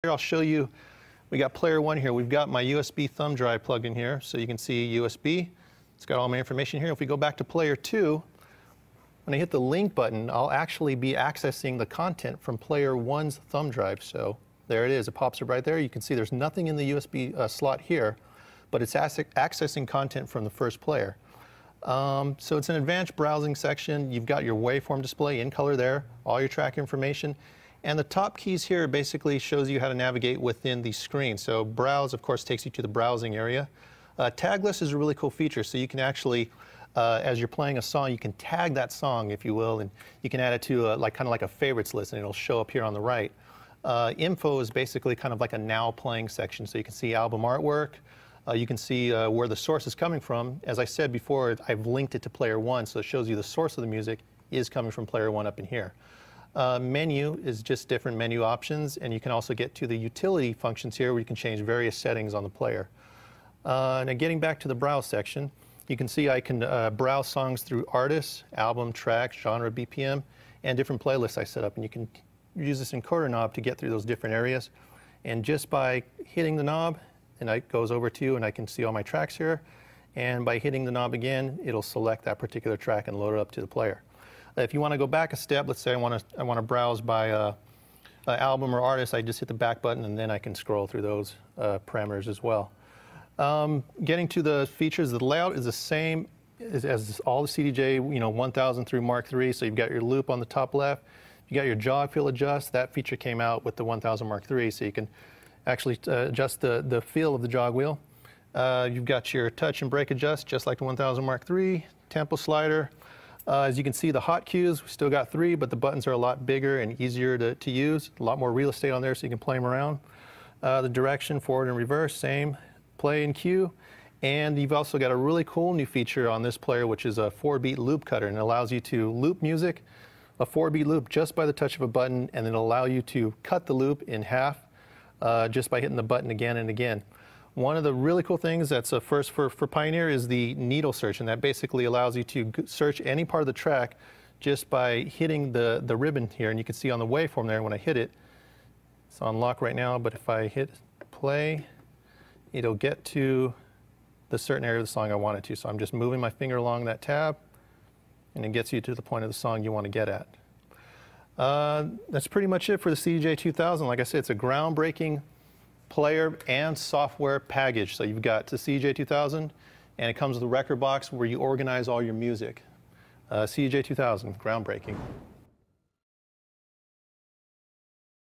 Here I'll show you, we got player one here. We've got my USB thumb drive plugged in here, so you can see USB. It's got all my information here. If we go back to player two, when I hit the link button, I'll actually be accessing the content from player one's thumb drive. So there it is. It pops up right there. You can see there's nothing in the USB slot here, but it's accessing content from the first player. So it's an advanced browsing section. You've got your waveform display in color there, all your track information. And the top keys here basically shows you how to navigate within the screen. So browse, of course, takes you to the browsing area. Tag list is a really cool feature. So you can actually, as you're playing a song, you can tag that song, if you will, and you can add it to kind of like a favorites list, and it'll show up here on the right. Info is basically kind of like a now playing section. So you can see album artwork. You can see where the source is coming from. As I said before, I've linked it to player one, so it shows you the source of the music is coming from player one up in here. Menu is just different menu options, and you can also get to the utility functions here where you can change various settings on the player. Now getting back to the browse section, you can see I can browse songs through artists, album, track, genre, BPM, and different playlists I set up, and you can use this encoder knob to get through those different areas. And just by hitting the knob, and it goes over to you, and I can see all my tracks here, and by hitting the knob again, it'll select that particular track and load it up to the player. If you want to go back a step, let's say I want to browse by album or artist, I just hit the back button and then I can scroll through those parameters as well. Getting to the features, the layout is the same as all the CDJ-1000 through Mark III. So you've got your loop on the top left, you got your jog feel adjust. That feature came out with the 1000 Mark III, so you can actually adjust the feel of the jog wheel. You've got your touch and brake adjust, just like the 1000 Mark III, tempo slider. As you can see, the hot cues, we've still got 3, but the buttons are a lot bigger and easier to use. A lot more real estate on there so you can play them around. The direction, forward and reverse, same. Play and cue. And you've also got a really cool new feature on this player, which is a 4-beat loop cutter, and it allows you to loop music, a 4-beat loop just by the touch of a button, and it'll allow you to cut the loop in half just by hitting the button again and again. One of the really cool things that's a first for Pioneer is the needle search, and that basically allows you to search any part of the track just by hitting the ribbon here. And you can see on the waveform there when I hit it, it's on lock right now, but if I hit play, it'll get to the certain area of the song I want it to. So I'm just moving my finger along that tab, and it gets you to the point of the song you want to get at. That's pretty much it for the CDJ-2000. Like I said, it's a groundbreaking player and software package. So you've got the CDJ-2000, and it comes with a record box where you organize all your music. CDJ-2000, groundbreaking.